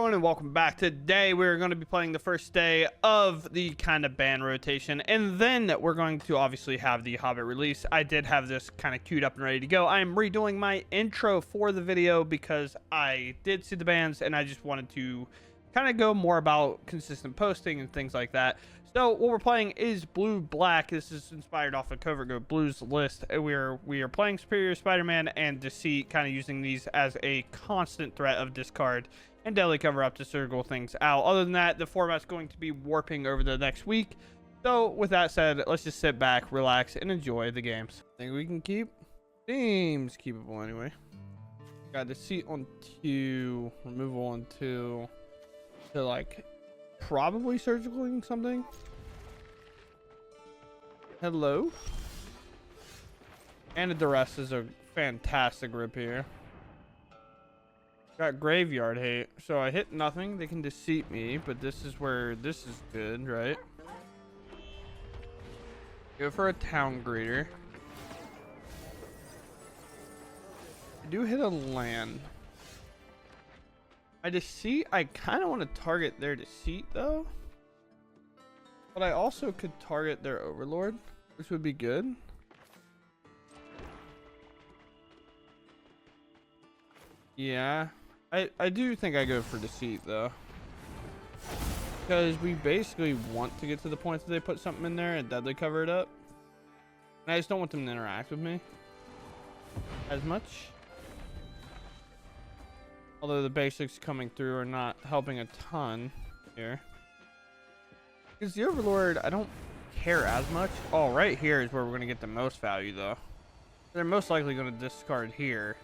everyone, and welcome back. Today we're going to be playing the first day of the kind of ban rotation, and then we're going to obviously have the Hobbit release. I did have this kind of queued up and ready to go. I am redoing my intro for the video because I did see the bans and I just wanted to kind of go more about consistent posting and things like that. So what we're playing is Blue Black. This is inspired off of Covert Go Blue's list. We are playing Superior Spider-Man and Deceit, kind of using these as a constant threat of discard and Deadly Cover Up to circle things out. Other than that, the format's going to be warping over the next week. So with that said, let's just sit back, relax, and enjoy the games. I think we can keep. Seems keepable anyway. Got Deceit on 2, removal on 2. So like probably surgicaling something. Hello. And the duress is a fantastic rip here. Got Graveyard Hate. So I hit nothing. They can Deceit me, but this is where this is good, right? Go for a Town Greeter. I do hit a land. I Deceit, I kind of want to target their Deceit though. But I also could target their Overlord, which would be good. Yeah, I do think I go for Deceit though. Because we basically want to get to the point that they put something in there and deadly cover it up. And I just don't want them to interact with me as much. Although the basics coming through are not helping a ton here. Because the Overlord, I don't care as much. Oh, right here is where we're going to get the most value, though. They're most likely going to discard here.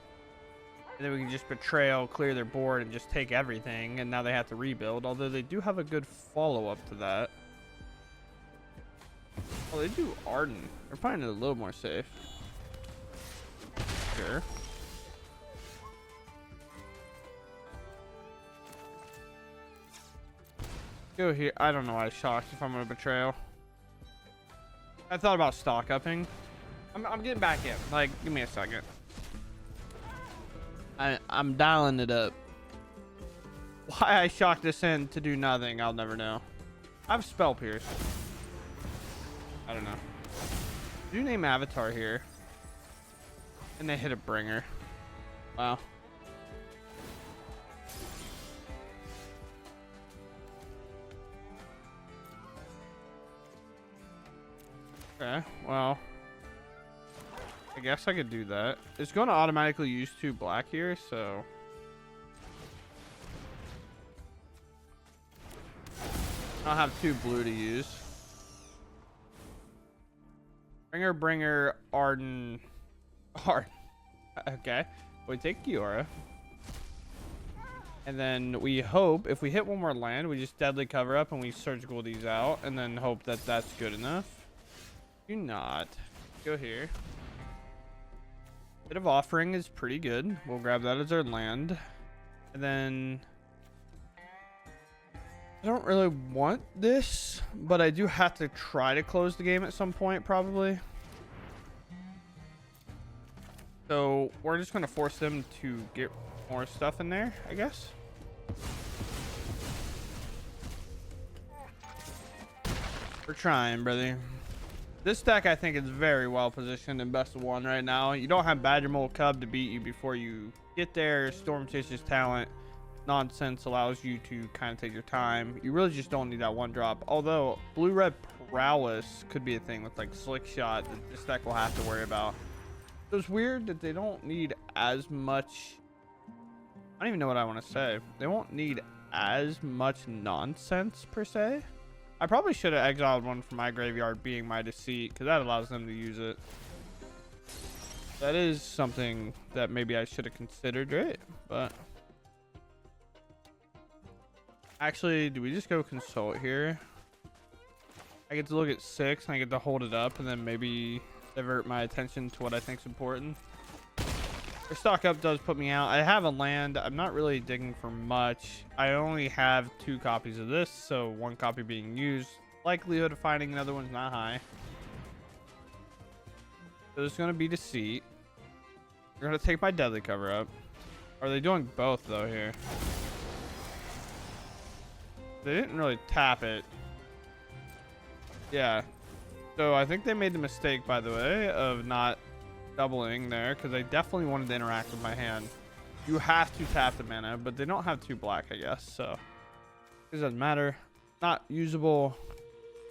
And then we can just Betrayal, clear their board, and just take everything. And now they have to rebuild. Although they do have a good follow-up to that. Oh, they do Arden. They're finding it a little more safe. Sure. Go here. I don't know why I shocked if I'm gonna Betrayal. I thought about stock upping. I'm getting back in. Like, give me a second. I'm dialing it up. Why I shocked this in to do nothing, I'll never know. I have Spell Pierce. I don't know. Do name Avatar here. And they hit a Bringer. Wow. Okay, well, I guess I could do that. It's going to automatically use 2 black here, so I'll have 2 blue to use. Bringer, Arden. Okay, we take Kiora. And then we hope, if we hit one more land, we just deadly cover up and we surgical these out, and then hope that that's good enough. Do not. Go here. Bit of Offering is pretty good. We'll grab that as our land. And then I don't really want this, but I do have to try to close the game at some point, probably. So we're just going to force them to get more stuff in there, I guess. We're trying, brother. This deck, I think, is very well positioned in best of 1 right now. You don't have Badger Mole Cub to beat you before you get there. Storm Chaser's talent nonsense allows you to kind of take your time. You really just don't need that 1-drop. Although Blue-Red Prowess could be a thing with like Slick Shot that this deck will have to worry about. So it's weird that they don't need as much. I don't even know what I want to say. They won't need as much nonsense per se. I probably should have exiled one from my graveyard being my Deceit, because that allows them to use it. That is something that maybe I should have considered, right? But actually, do we just go Consult here? I get to look at 6 and I get to hold it up and then maybe divert my attention to what I think is important. Their stock up does put me out. I have a land. I'm not really digging for much. I only have 2 copies of this, so 1 copy being used. Likelihood of finding another one's not high. So there's going to be Deceit. They're going to take my deadly cover up. Are they doing both though here? They didn't really tap it. Yeah. So I think they made the mistake, by the way, of not doubling there, because they definitely wanted to interact with my hand. You have to tap the mana, but they don't have 2 black, I guess. So it doesn't matter. Not usable.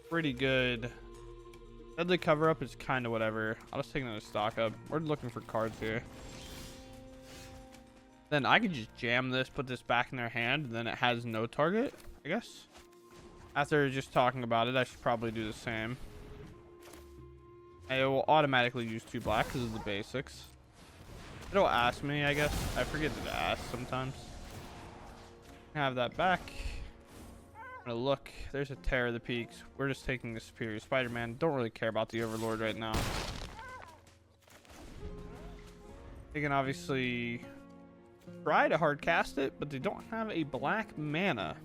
Pretty good. Deadly cover up is kind of whatever. I'll just take another stock up. We're looking for cards here. Then I could just jam this, put this back in their hand, and then it has no target, I guess. After just talking about it, I should probably do the same. It will automatically use 2 black because of the basics. It'll ask me, I guess. I forget to ask sometimes. Have that back. I'm gonna look. There's a Terror of the Peaks. We're just taking the Superior Spider-Man. Don't really care about the Overlord right now. They can obviously try to hard cast it, but they don't have a black mana.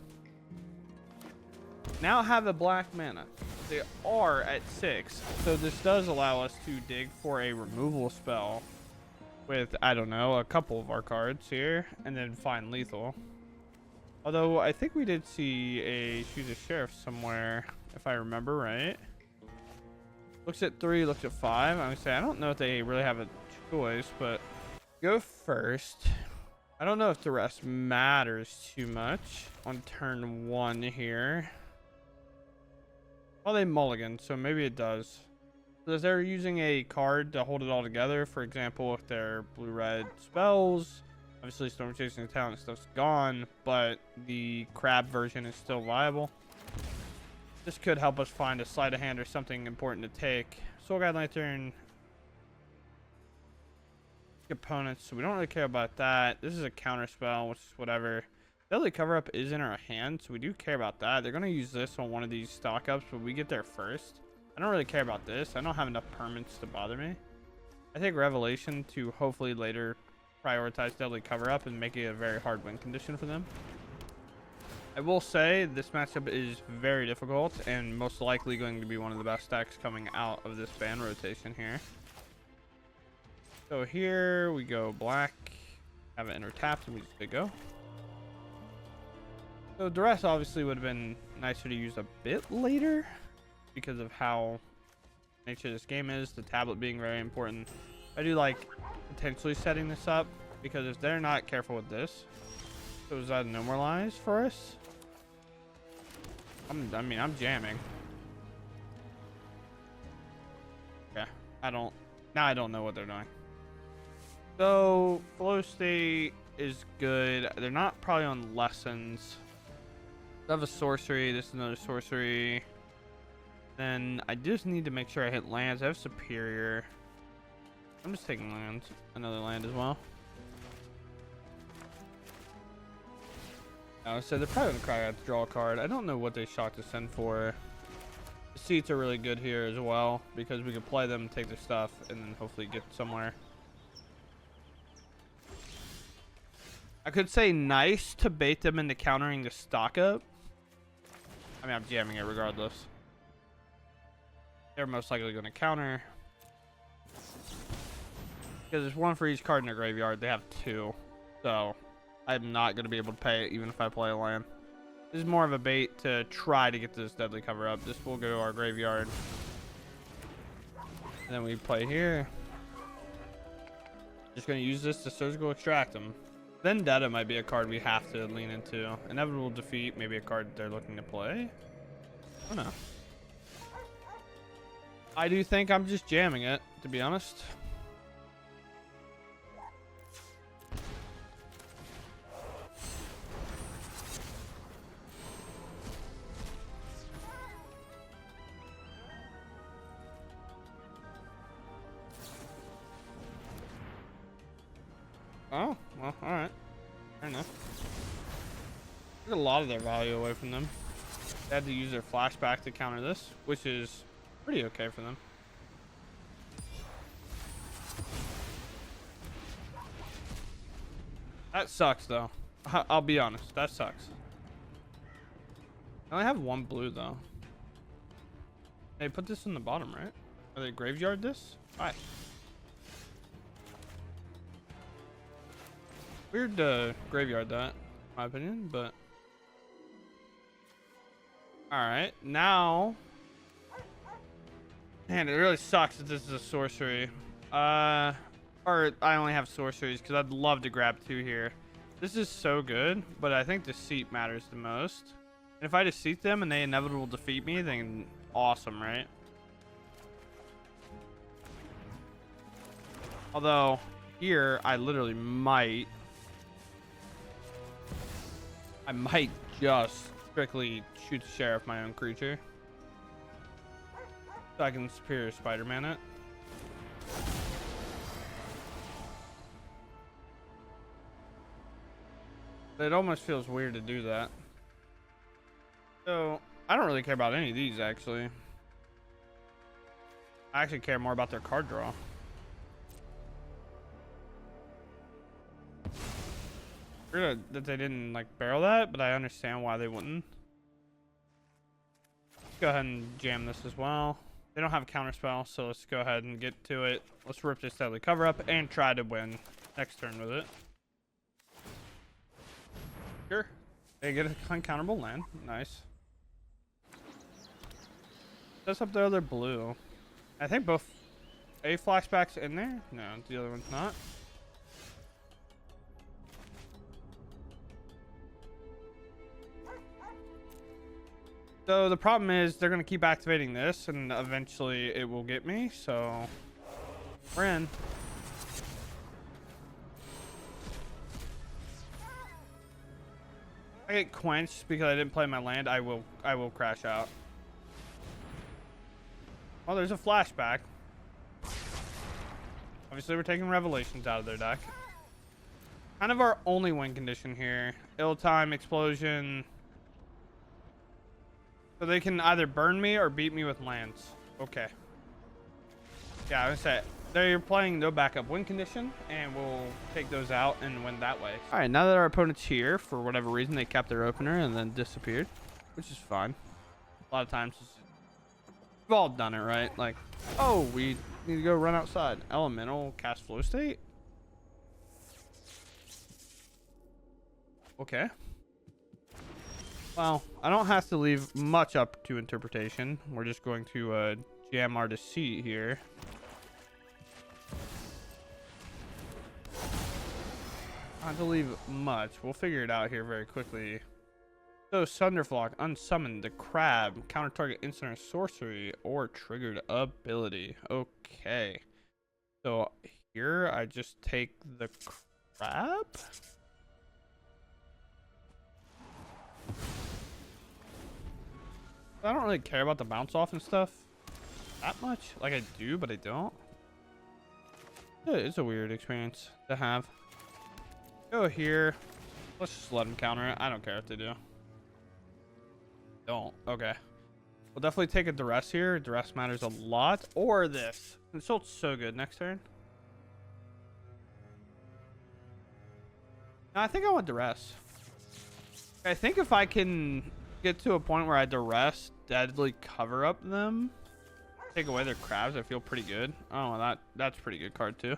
Now have a black mana. They are at 6, so this does allow us to dig for a removal spell with, I don't know, a couple of our cards here, and then find lethal. Although I think we did see a Choose a Sheriff somewhere, if I remember right. Looks at 3, looks at 5. I would say I don't know if they really have a choice, but go first. I don't know if the rest matters too much on turn 1 here. Well, they mulligan, so maybe it does. So if they're using a card to hold it all together, for example, if they're blue-red spells, obviously Storm Chasing Talent stuff's gone, but the crab version is still viable. This could help us find a sleight of hand or something important to take. Soul Guide Lantern. Opponents, so we don't really care about that. This is a counter spell, which is whatever. Deadly Cover Up is in our hand, so we do care about that. They're going to use this on one of these stock ups, but we get there first. I don't really care about this. I don't have enough permanents to bother me. I take Revelation to hopefully later prioritize Deadly Cover Up and make it a very hard win condition for them. I will say this matchup is very difficult and most likely going to be one of the best stacks coming out of this ban rotation here. So here we go black, have it enter tapped, and we just go. So Duress obviously would have been nicer to use a bit later because of how nature of this game is, the tablet being very important. I do like potentially setting this up because if they're not careful with this, so is that no more lies for us? I mean, I'm jamming. Yeah, I don't know what they're doing. So flow state is good. They're not probably on lessons. I have a sorcery. This is another sorcery. Then I just need to make sure I hit lands. I have superior. I'm just taking lands. Another land as well. So they're probably gonna cry out to draw a card. I don't know what they shock to send for. The seats are really good here as well because we can play them, take their stuff, and then hopefully get somewhere. I could say nice to bait them into countering the stock up. I mean, I'm jamming it regardless. They're most likely going to counter. Because there's 1 for each card in their graveyard. They have 2. So, I'm not going to be able to pay it even if I play a land. This is more of a bait to try to get this Deadly Cover Up. This will go to our graveyard. And then we play here. Just going to use this to Surgical Extract them. Vendetta might be a card we have to lean into. Inevitable Defeat, maybe a card they're looking to play. I don't know. I do think I'm just jamming it, to be honest. Oh, well, alright. Fair enough. Took a lot of their value away from them. They had to use their flashback to counter this, which is pretty okay for them. That sucks, though. I'll be honest. That sucks. I only have 1 blue, though. Hey, put this in the bottom, right? Are they graveyard this? Why? Weird to graveyard that, in my opinion, but All right, now. Man, it really sucks that this is a sorcery. Or I only have sorceries because I'd love to grab 2 here. This is so good, but I think deceit matters the most. And if I deceit them and they inevitably defeat me, then awesome, right? Although here I literally might just strictly shoot the sheriff my own creature. So I can Superior Spider-Man it. It almost feels weird to do that. So I don't really care about any of these actually. I actually care more about their card draw. Weird that they didn't like barrel that, but I understand why they wouldn't. Let's go ahead and jam this as well. They don't have a counterspell, so let's go ahead and get to it. Let's rip this deadly cover up and try to win next turn with it. Sure. They get an uncounterable land. Nice. That's up there, they're blue. I think both a flashback's in there. No, the other one's not. So the problem is they're going to keep activating this and eventually it will get me. So we're in. I get quenched because I didn't play my land. I will crash out. Oh, there's a flashback. Obviously we're taking Revelations out of their deck. Kind of our only win condition here. Ill time, explosion. So they can either burn me or beat me with lands. Okay. Yeah, I was gonna say they're playing no backup win condition, and we'll take those out and win that way. All right, now that our opponent's here, for whatever reason, they kept their opener and then disappeared, which is fine. A lot of times, we've all done it, right? Like, oh, we need to go run outside. Elemental cast flow state. Okay. Well, I don't have to leave much up to interpretation. We're just going to jam our deceit here. Not to leave much. We'll figure it out here very quickly. So, Sunderflock, unsummoned, the crab, counter target instant or sorcery, or triggered ability. Okay. So, here I just take the crab? I don't really care about the bounce off and stuff that much. Like I do, but I don't. It's a weird experience to have. Go here. Let's just let them counter it. I don't care what they do. Don't. Okay. We'll definitely take a duress here. Duress matters a lot. Or this. Consult's so good next turn. No, I think I want duress. I think if I can get to a point where I duress, deadly cover up them, take away their crabs, I feel pretty good. Oh, that's a pretty good card too.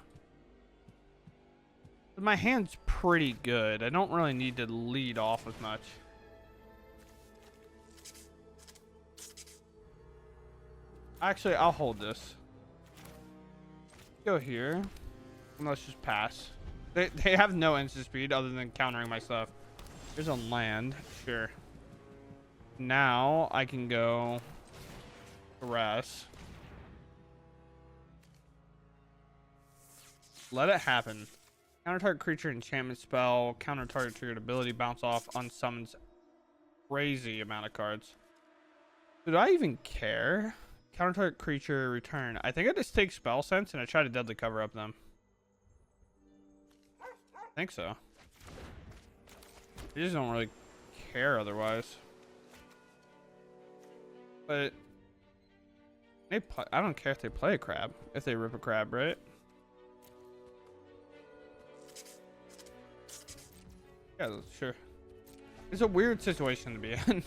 But my hand's pretty good. I don't really need to lead off with much. Actually, I'll hold this. Go here. And let's just pass. They have no instant speed other than countering my stuff. There's a land. Sure. Now I can go harass. Let it happen. Counter target creature enchantment spell. Counter target triggered ability. Bounce off. Unsummons. Crazy amount of cards. Do I even care? Counter target creature return. I think I just take spell sense and I try to deadly cover up them. I think so. I just don't really care otherwise. But I don't care if they play a crab. If they rip a crab, right? Yeah, sure. It's a weird situation to be in.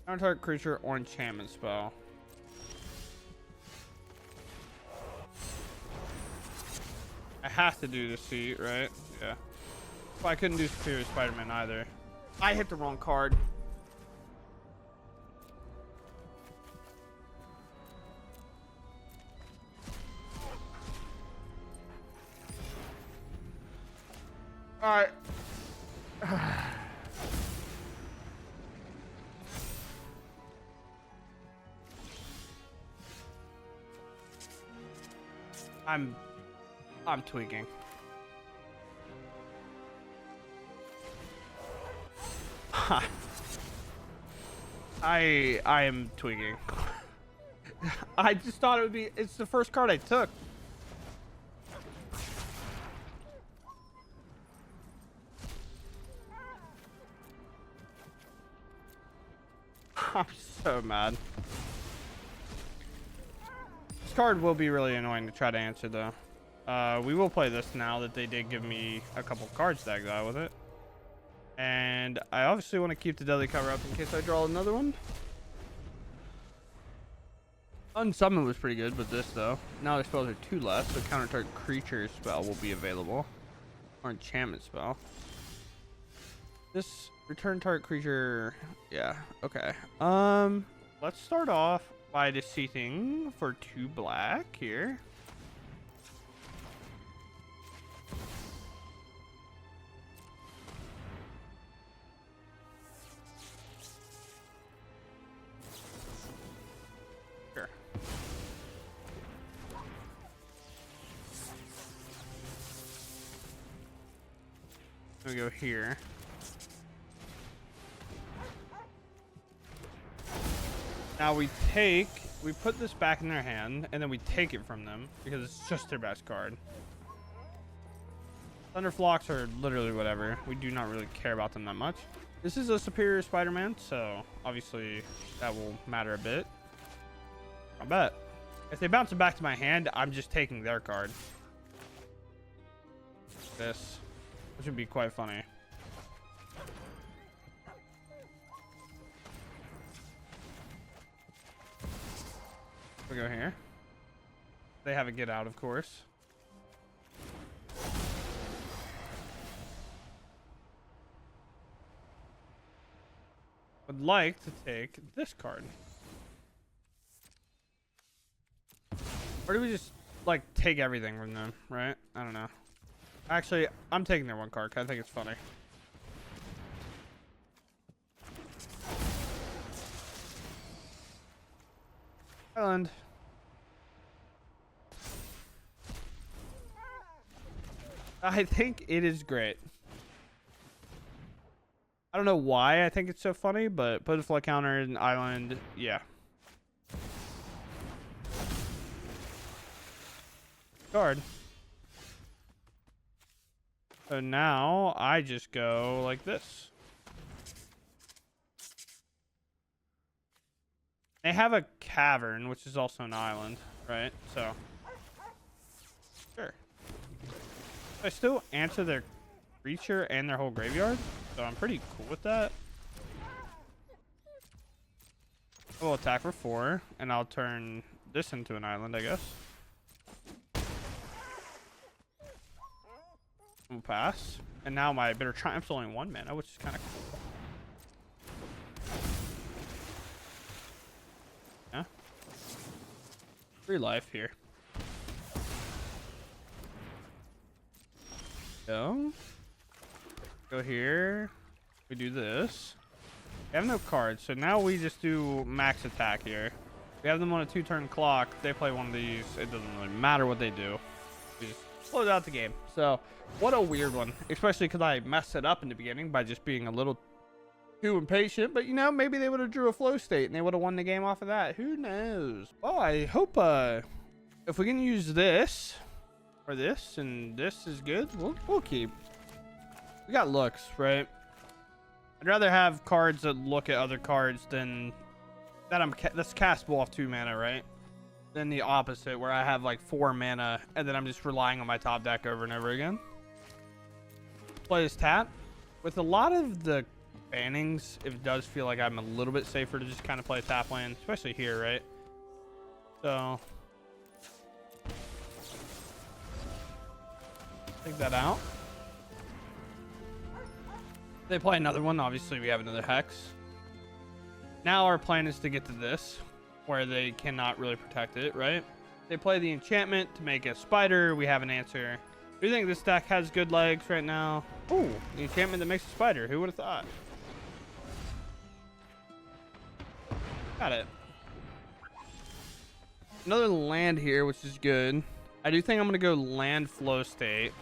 Counter target creature or enchantment spell. I have to do deceit, right? Yeah. Well, I couldn't do Superior Spider-Man either. I hit the wrong card. All right. I'm tweaking. I am tweaking. I just thought it would be. It's the first card I took. I'm so mad. This card will be really annoying to try to answer, though. We will play this now that they did give me a couple cards to exile with it. And I obviously want to keep the Deadly cover up in case I draw another one. Unsummon was pretty good, but this, though. Now their spells are 2 less, so counter target creature spell will be available. Or enchantment spell. This return target creature, yeah, okay. Let's start off by defeating for 2 black here. Sure. We go here. Now we put this back in their hand, and then we take it from them because it's just their best card. Thunderflocks are literally whatever. We do not really care about them that much. This is a superior Spider-Man, so obviously that will matter a bit. I bet. If they bounce it back to my hand, I'm just taking their card. This, which would be quite funny. We go here. They have a get out, of course. Would like to take this card. Or do we just like take everything from them, right? I don't know. Actually, I'm taking their 1 card because I think it's funny. Island. I think it is great. I don't know why I think it's so funny, but put a flood counter in island, yeah. Card. So now I just go like this. They have a cavern, which is also an island, right? So, sure. I still answer their creature and their whole graveyard, so I'm pretty cool with that. We'll attack for 4, and I'll turn this into an island, I guess. We'll pass. And now my Bitter Triumph's only 1 mana, which is kind of cool. Yeah. 3 life here. Go here. We do this. We have no cards, so now we just do max attack here. We have them on a 2-turn clock. If they play one of these, it doesn't really matter what they do. We just close out the game. So, what a weird one. Especially because I messed it up in the beginning by just being a little too impatient. But, you know, maybe they would have drew a flow state and they would have won the game off of that. Who knows? Well, I hope if we can use this or this and this is good, we'll keep. We got looks, right? I'd rather have cards that look at other cards than that that's castable off 2 mana, right? Than the opposite, where I have like 4 mana and then I'm just relying on my top deck over and over again. Play this tap. With a lot of the bannings, it does feel like I'm a little bit safer to just kind of play a tap land, especially here, right? So take that out. They play another one. Obviously, we have another Hex. Now our plan is to get to this, where they cannot really protect it, right? They play the enchantment to make a spider. We have an answer. Do you think this deck has good legs right now? Ooh, the enchantment that makes a spider. Who would have thought? Got it. Another land here, which is good. I do think I'm gonna go land flow state.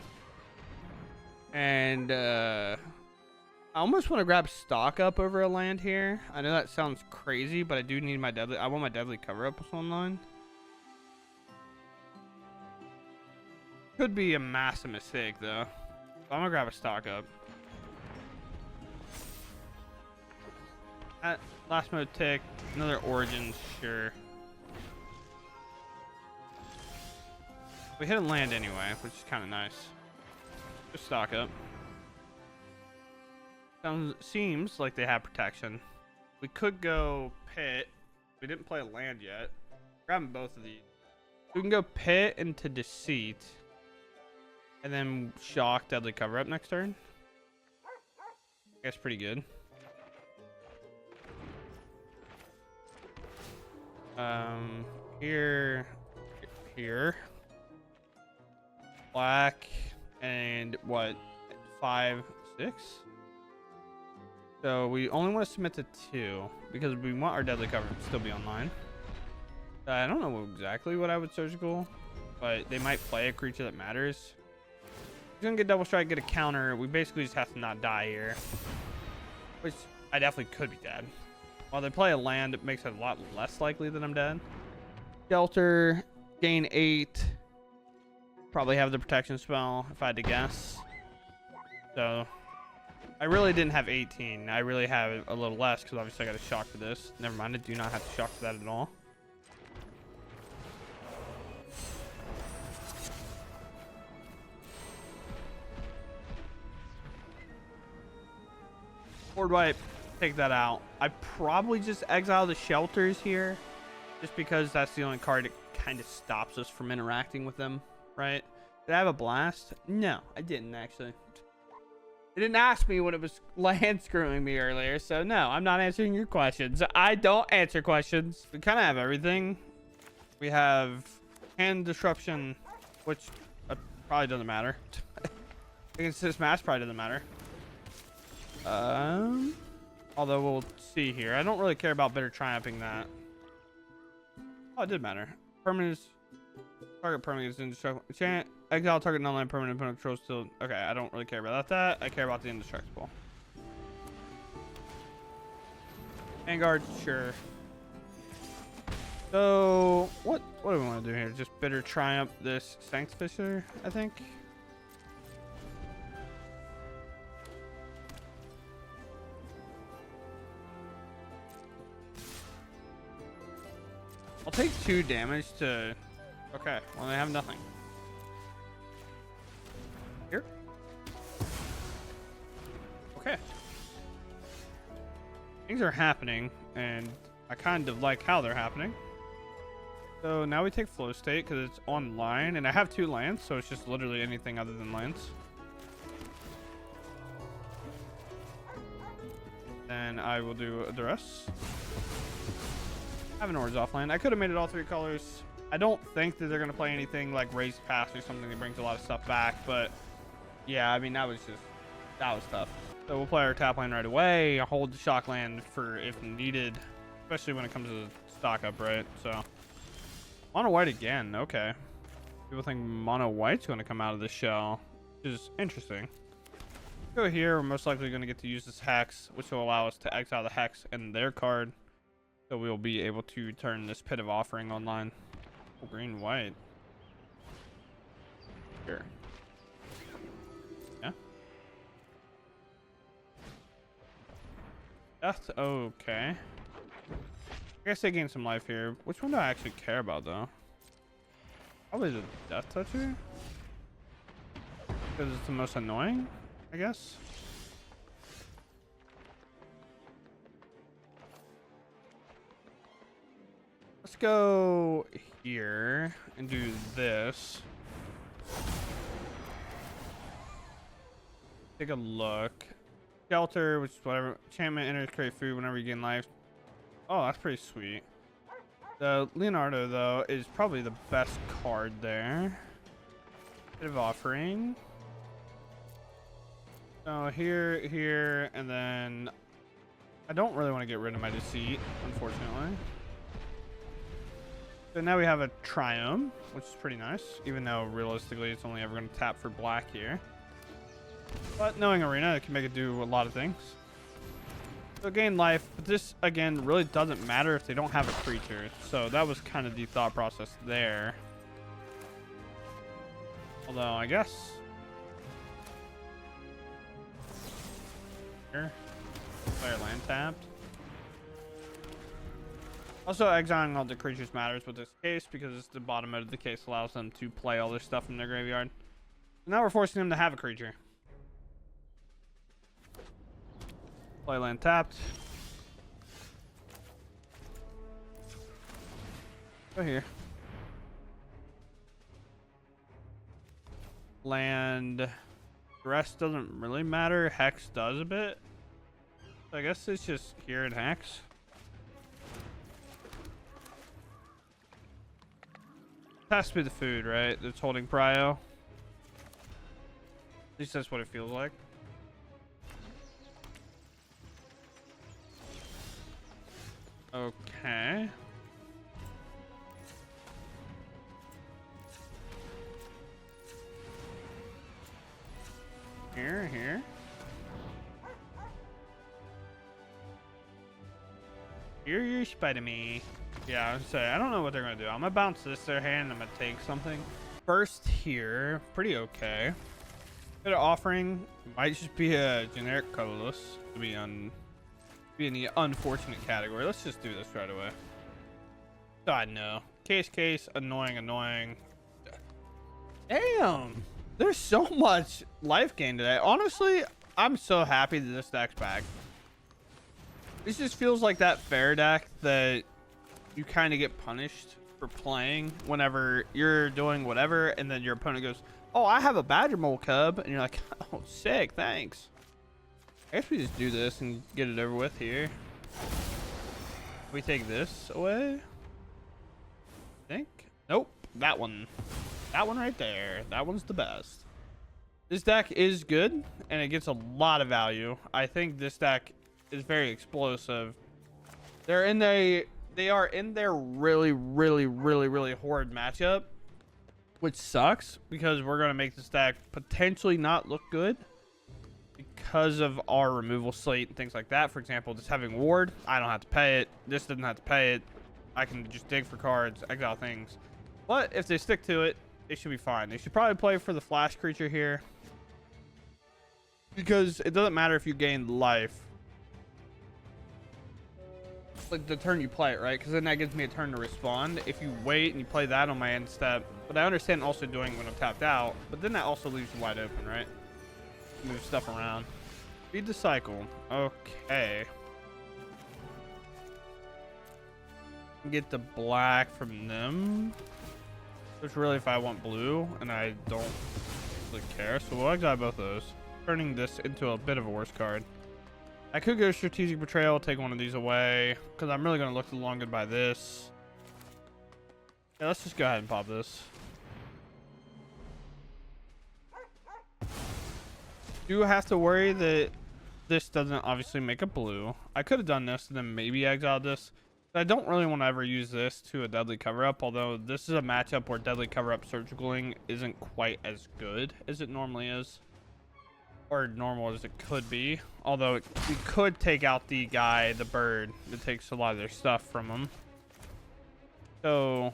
And I almost want to grab stock up over a land here. I know that sounds crazy, but I do need my deadly. I want my deadly cover up online. Could be a massive mistake though. So I'm gonna grab a stock up. Last mode tick, another origins, sure. We hit a land anyway, which is kind of nice. Just stock up. Seems like they have protection. We could go pit. We didn't play a land yet. Grabbing both of these. We can go pit into deceit. And then shock, deadly cover up next turn. I guess pretty good. Here. Black and what? 5, 6? So we only want to submit to 2 because we want our deadly cover to still be online. I don't know exactly what I would surgical, but they might play a creature that matters. He's gonna get double strike, get a counter. We basically just have to not die here, which I definitely could be dead. While they play a land, it makes it a lot less likely that I'm dead. Shelter, gain 8. Probably have the protection spell if I had to guess. So I really didn't have 18. I really have a little less because obviously I got a shock for this. Never mind, I do not have to shock for that at all. Board wipe, take that out. I probably just exile the shelters here just because that's the only card that kind of stops us from interacting with them, right? Did I have a blast? No, I didn't actually. It didn't ask me when it was land screwing me earlier, so no, I'm not answering your questions. I don't answer questions. We kind of have everything. We have hand disruption, which probably doesn't matter. Against this match probably doesn't matter. Although we'll see here. I don't really care about bitter triumphing that. Oh, it did matter. Permanent target permanent is indestructible. Chant exile target non-land permanent opponent control still. Okay, I don't really care about that. I care about the indestructible. Vanguard, sure. So what do we want to do here? Just bitter triumph this Sanctificer, I think. I'll take 2 damage to... Okay, well they have nothing. Here. Okay. Things are happening, and I kind of like how they're happening. So now we take flow state because it's online, and I have 2 lands, so it's just literally anything other than lands. Then I will do the rest. I have an Orange offland. I could have made it all 3 colors. I don't think that they're going to play anything like Raised Pass or something that brings a lot of stuff back, but yeah, I mean, that was tough. So we'll play our tap land right away. I'll hold the shock land for if needed, especially when it comes to stock up, right? So mono white again. Okay. People think mono white's going to come out of the shell, which is interesting. Go here. We're most likely going to get to use this hex, which will allow us to exile the hex and their card. So we'll be able to turn this Pit of Offering online. Oh, green, white. Sure. Yeah. That's okay. I guess they gain some life here. Which one do I actually care about, though? Probably the Death Toucher. Because it's the most annoying, I guess. Let's go here and do this. Take a look. Shelter, which is whatever. Enchantment enters, create food whenever you gain life. Oh, that's pretty sweet. The Leonardo, though, is probably the best card there. Bit of offering. So here, and then I don't really want to get rid of my deceit, unfortunately. So now we have a Triumph, which is pretty nice, even though realistically it's only ever going to tap for black here. But knowing Arena, it can make it do a lot of things. So gain life, but this, again, really doesn't matter if they don't have a creature. So that was kind of the thought process there. Although, I guess... Here. Player land tapped. Also, exiling all the creatures matters with this case because it's the bottom mode of the case allows them to play all their stuff from their graveyard. So now we're forcing them to have a creature. Play land tapped. Go here. Land. The rest doesn't really matter. Hex does a bit. So I guess it's just here and Hex. It has to be the food, right? That's holding Prio. At least that's what it feels like. Okay. Here. Here, you spider me. Yeah, I was saying, I don't know what they're gonna do. I'm gonna bounce this their hand. I'm gonna take something. First here, pretty okay. Bit of offering might just be a generic colorless to be in the unfortunate category. Let's just do this right away. God no. Case, annoying. Damn. There's so much life gain today. Honestly, I'm so happy that this deck's back. This just feels like that fair deck that you kind of get punished for playing whenever you're doing whatever, and then your opponent goes, "Oh, I have a Badger Mole Cub," and you're like, "Oh, sick, thanks." I guess we just do this and get it over with here. We take this away. I think. Nope. That one. That one right there. That one's the best. This deck is good, and it gets a lot of value. I think this deck is very explosive. They are in their really horrid matchup, which sucks because we're gonna make this deck potentially not look good because of our removal slate and things like that. For example, just having ward, I don't have to pay it. This doesn't have to pay it. I can just dig for cards, exile things. But if they stick to it, they should be fine. They should probably play for the flash creature here because it doesn't matter if you gain life. Like the turn you play it, right? Because then that gives me a turn to respond. If you wait and you play that on my end step, but I understand also doing when I'm tapped out, but then that also leaves you wide open, right? Move stuff around. Feed the cycle. Okay. Get the black from them. Which really, if I want blue, and I don't really care, so we'll exile both those, turning this into a bit of a worse card. I could go strategic betrayal, take one of these away, because I'm really going to look to long goodbye this. Yeah, let's just go ahead and pop this. Do have to worry that this doesn't obviously make a blue. I could have done this and then maybe exiled this. I don't really want to ever use this to a deadly cover-up, although this is a matchup where deadly cover-up surgicaling isn't quite as good as it normally is. Or normal as it could be, although we could take out the guy, the bird, that takes a lot of their stuff from him. So,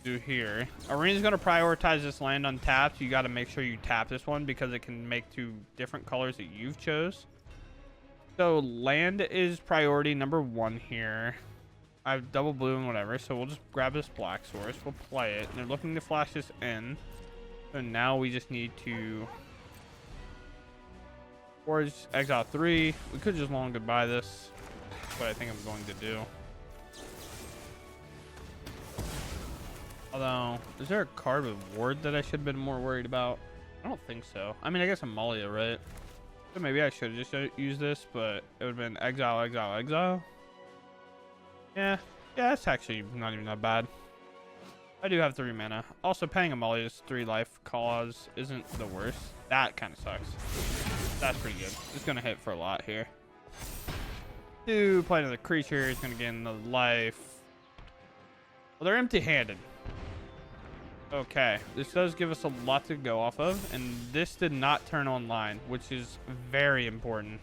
do here. Arena's going to prioritize this land untapped. You got to make sure you tap this one because it can make two different colors that you've chose. So, land is priority number 1 here. I have double blue and whatever, so we'll just grab this black source. We'll play it. They're looking to flash this in. So now we just need to... Or just exile 3. We could just long goodbye this. That's what I think I'm going to do. Although, is there a card with ward that I should have been more worried about? I don't think so. I mean, I guess Amalia, right? So maybe I should have just used this, but it would have been exile. Yeah, that's actually not even that bad. I do have 3 mana. Also, paying Amalia's 3 life cause isn't the worst. That kind of sucks. That's pretty good. It's going to hit for a lot here. 2, play another creature. It's going to gain another life. Well, they're empty-handed. Okay. This does give us a lot to go off of. And this did not turn online, which is very important.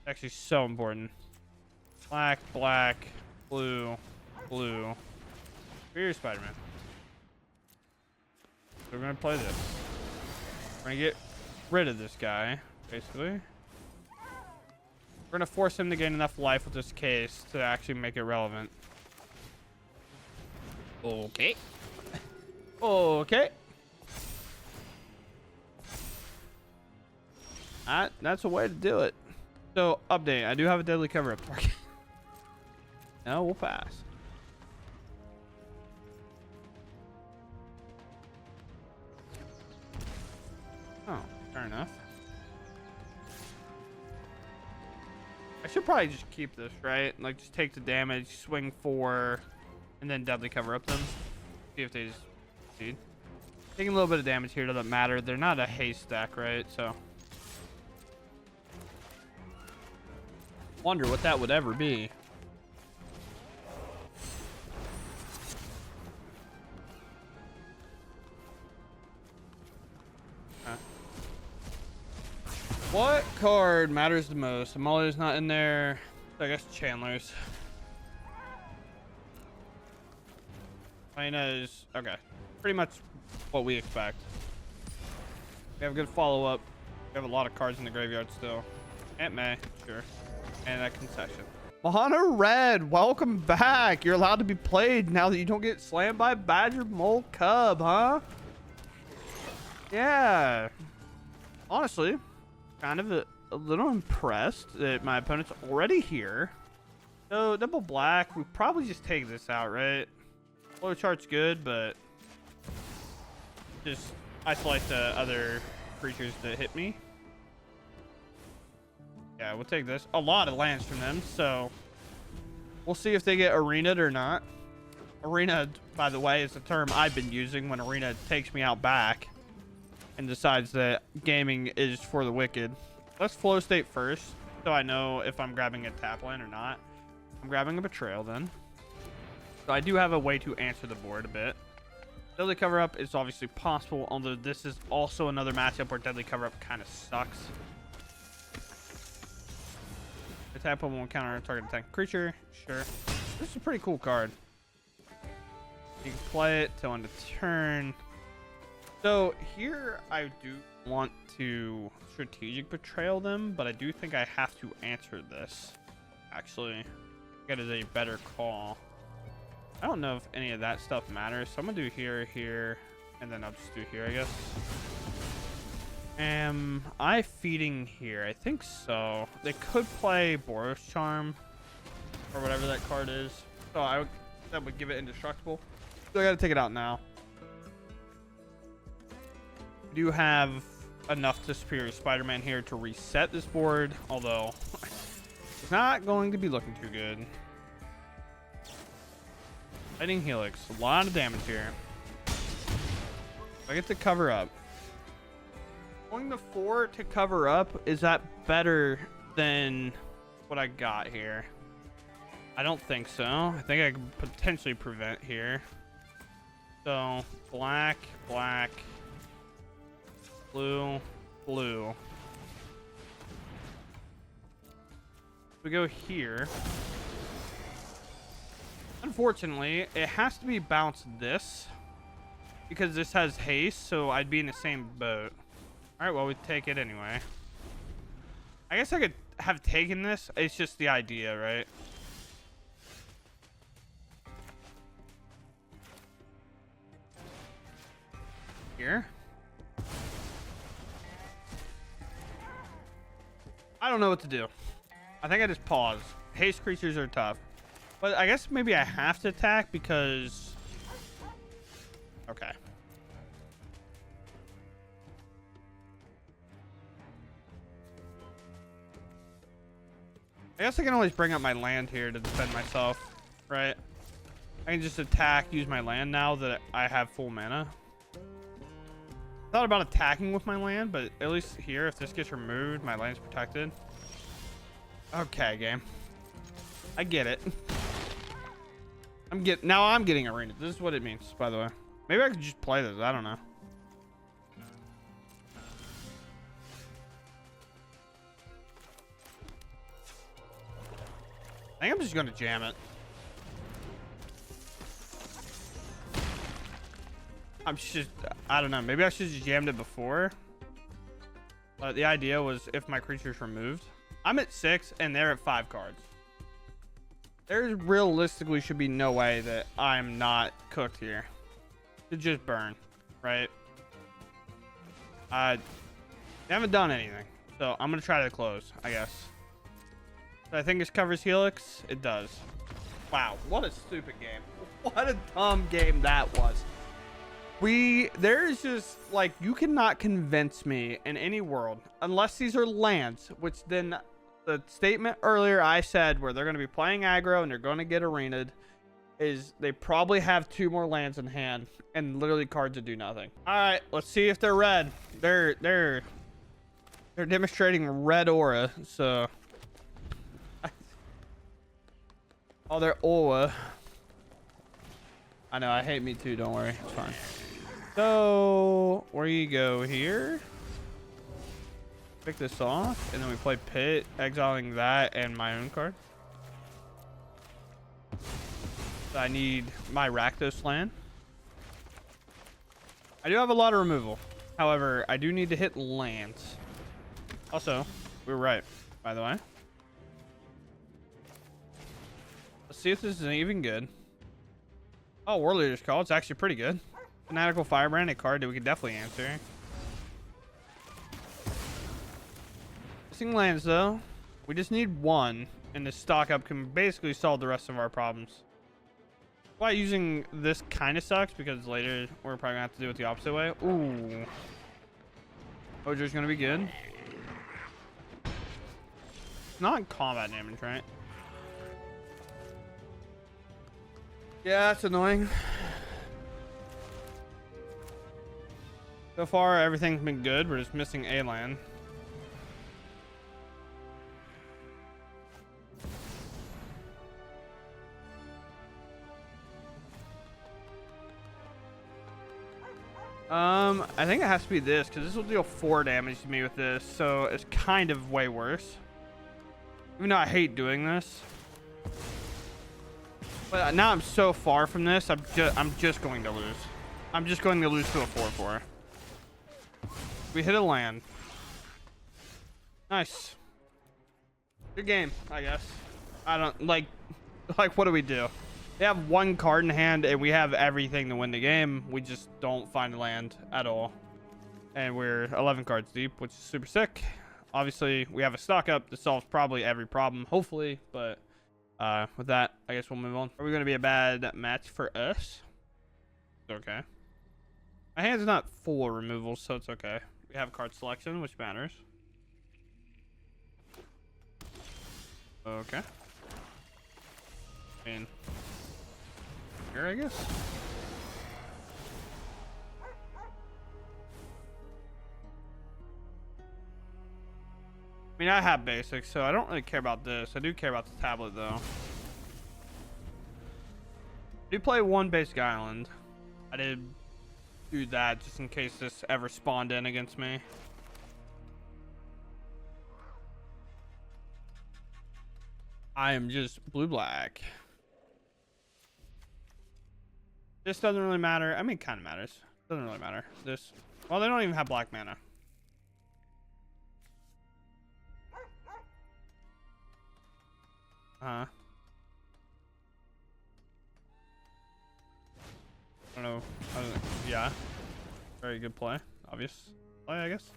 Actually, so important. Black, black, blue, blue. Here, Spider-Man. So we're going to play this. We're going to get rid of this guy, basically. We're going to force him to gain enough life with this case to actually make it relevant. Okay. Okay. That's a way to do it. So, update. I do have a deadly cover-up target. No, we'll pass. Oh, fair enough. I should probably just keep this, right? Like, just take the damage, swing 4, and then deadly cover up them. See if they just succeed. Taking a little bit of damage here doesn't matter. They're not a haste stack, right? So. Wonder what that would ever be. What card matters the most? Amalia's not in there. So I guess Chandler's. Is okay. Pretty much what we expect. We have a good follow-up. We have a lot of cards in the graveyard still. Aunt May, sure. And a concession. Mahana Red, welcome back. You're allowed to be played now that you don't get slammed by Badger Mole Cub, huh? Yeah. Honestly, kind of a little impressed that my opponent's already here. So double black, we probably just take this out, right? Flow chart's good, but just isolate the other creatures that hit me. Yeah, we'll take this. A lot of lands from them, so we'll see if they get arena'd or not. Arena, by the way, is the term I've been using when Arena takes me out back and decides that gaming is for the wicked. Let's flow state first, so I know if I'm grabbing a tap land or not. I'm grabbing a Betrayal then. So I do have a way to answer the board a bit. Deadly cover up is obviously possible, although this is also another matchup where deadly cover up kind of sucks. Attack on one counter on target attack creature. Sure. This is a pretty cool card. You can play it till end of turn. So here I do want to strategic betrayal them, but I do think I have to answer this. Actually, that is a better call. I don't know if any of that stuff matters, so I'm gonna do here, and then I'll just do here, I guess. Am I feeding here? I think so. They could play Boros Charm or whatever that card is. So that would give it indestructible. So I gotta take it out now. We do have enough to Superior Spider-Man here to reset this board, although it's not going to be looking too good. Lightning Helix, a lot of damage here. I get to cover up. Going the 4 to cover up, is that better than what I got here? I don't think so. I think I could potentially prevent here. So, black, black, blue, blue. We go here. Unfortunately, it has to be bounced this because this has haste, so I'd be in the same boat. All right, well, we take it anyway. I guess I could have taken this. It's just the idea, right? Here. I don't know what to do. I think I just pause. Haste creatures are tough. But I guess maybe I have to attack because... Okay. I guess I can always bring up my land here to defend myself, right? I I can just attack, use my land now that I have full mana. Thought about attacking with my land, but at least here, if this gets removed, my land's protected. Okay, game. I get it. I'm getting arena. This is what it means, by the way. Maybe I could just play this. I don't know. I think I'm just gonna jam it. I don't know. Maybe I should have just jammed it before. But the idea was if my creature's removed. I'm at 6 and they're at 5 cards. There realistically should be no way that I'm not cooked here. To just burn, right? They haven't done anything. So I'm going to try to close, I guess. So I think this covers Helix. It does. Wow, what a stupid game. What a dumb game that was. There's just, like, you cannot convince me in any world, unless these are lands, which then the statement earlier I said where they're going to be playing aggro and they're going to get arenaed is they probably have 2 more lands in hand and literally cards that do nothing. All right, let's see if they're red. They're demonstrating red aura, so. Oh, they're aura. I know, I hate me too, don't worry, it's fine. So, where you go here? Pick this off, and then we play Pit, exiling that and my own card. So I need my Rakdos land. I do have a lot of removal. However, I do need to hit lands. Also, we were right, by the way. Let's see if this is even good. Oh, War Leader's Call. It's actually pretty good. Fanatical Firebrand, a card that we could definitely answer. Missing lands, though. We just need 1, and the stock up can basically solve the rest of our problems. Why using this kind of sucks, because later we're probably going to have to do it the opposite way. Ooh. Oger's going to be good. It's not combat damage, right? Yeah, that's annoying. So far, everything's been good. We're just missing a land. I think it has to be this, because this will deal 4 damage to me with this, so it's kind of way worse. Even though I hate doing this. But now I'm so far from this, I'm just going to lose. I'm just going to lose to a 4/4. We hit a land. Nice. Good game, I guess. I don't like what do we do? They have 1 card in hand and we have everything to win the game. We just don't find land at all. And we're 11 cards deep, which is super sick. Obviously, we have a stock up that solves probably every problem, hopefully, but with that, I guess we'll move on. Are we going to be a bad match for us? It's okay. My hand's not full of removals, so it's okay. We have card selection, which matters. Okay. I mean, here, I guess. I mean, I have basics, so I don't really care about this. I do care about the tablet, though. I do play 1 basic island. I did do that just in case this ever spawned in against me. I am just blue-black. This doesn't really matter. I mean, it kind of matters. Doesn't really matter. This, well, they don't even have black mana. I don't know. Yeah. Very good play. Obvious play, I guess.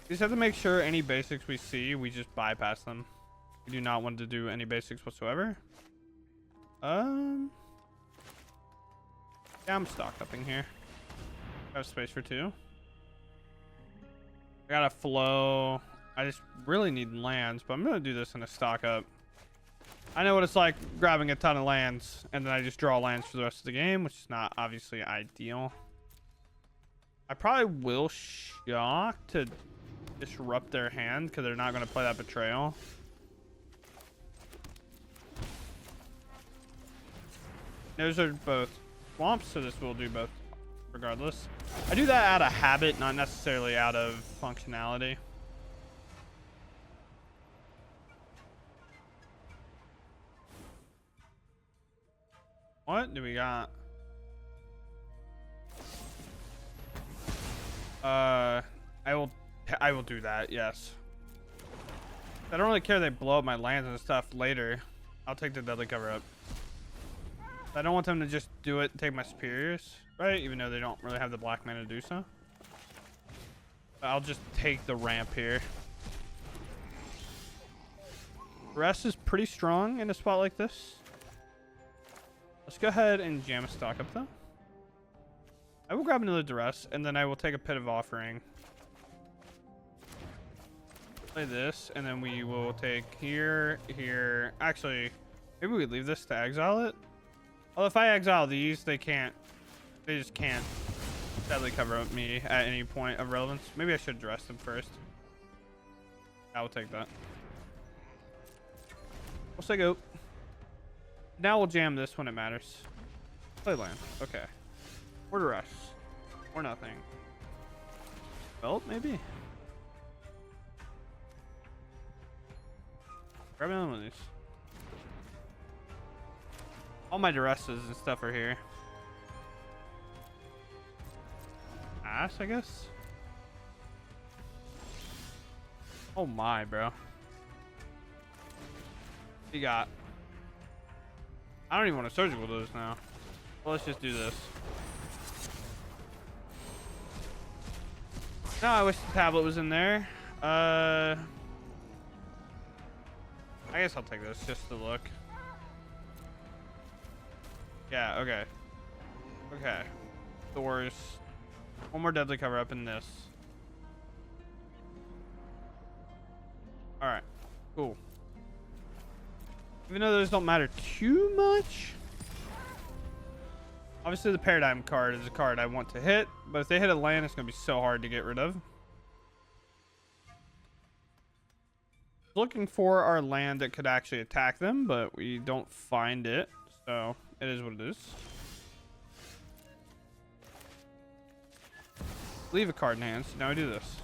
We just have to make sure any basics we see, we just bypass them. We do not want to do any basics whatsoever. Yeah, I'm stocked up in here. I have space for 2. I got a flow. I just really need lands, but I'm gonna do this in a stock up. I know what it's like grabbing a ton of lands and then I just draw lands for the rest of the game, which is not obviously ideal. I probably will shock to disrupt their hand because they're not going to play that betrayal. Those are both swamps, so this will do both regardless. I do that out of habit, not necessarily out of functionality. What do we got? I will do that, yes. I don't really care if they blow up my lands and stuff later. I'll take the deadly cover up. I don't want them to just do it and take my superiors, right? Even though they don't really have the black mana to do so. But I'll just take the ramp here. Rest is pretty strong in a spot like this. Let's go ahead and jam a stock up though. I will grab another duress and then I will take a pit of offering. Play this and then we will take here. Actually, maybe we leave this to exile it. Well, if I exile these, they just can't deadly cover up me at any point of relevance. Maybe I should address them first. I will take that. We'll say go. Now we'll jam this when it matters. Play land. Okay. Or duress. Or nothing. Belt, maybe? Grab another one of these. All my duresses and stuff are here. Ash, I guess? Oh my, bro. What you got? I don't even want to surgical those now. Well, let's just do this. No, I wish the tablet was in there. I guess I'll take this just to look. Yeah, okay. Okay. Doors. One more deadly cover up in this. Alright. Cool. Even though those don't matter too much. Obviously the Paradigm card is a card I want to hit. But if they hit a land, it's going to be so hard to get rid of. Looking for our land that could actually attack them, but we don't find it. So it is what it is. Leave a card in hand. So now we do this.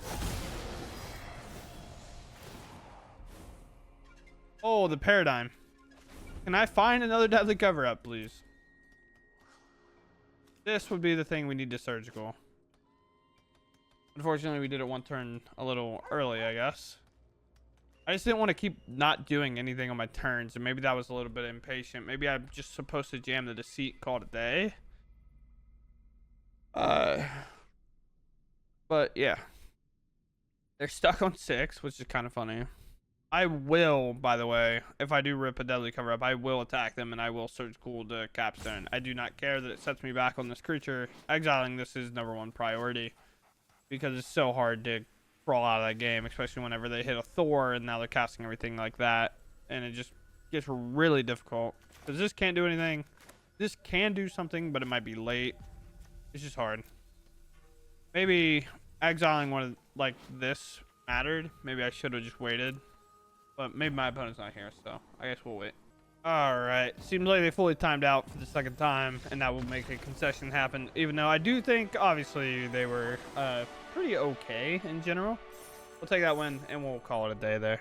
Oh, the Paradigm. Can I find another deadly cover up, please? This would be the thing we need to surgical. Unfortunately, we did it one turn a little early, I guess. I just didn't want to keep not doing anything on my turns, and maybe that was a little bit impatient. Maybe I'm just supposed to jam the Deceit, call it a day. But yeah, they're stuck on 6, which is kind of funny. I will, by the way, if I do rip a deadly cover up, I will attack them and I will surgical to capstone. I do not care that it sets me back on this creature. Exiling this is #1 priority because it's so hard to crawl out of that game, especially whenever they hit a Thor and now they're casting everything like that, and it just gets really difficult because this can't do anything. This can do something, but it might be late. It's just hard. Maybe exiling one of, like this mattered. Maybe I should have just waited, but maybe my opponent's not here, so I guess we'll wait. All right, seems like they fully timed out for the second time, and that will make a concession happen, even though I do think obviously they were pretty okay in general. We'll take that win and we'll call it a day there.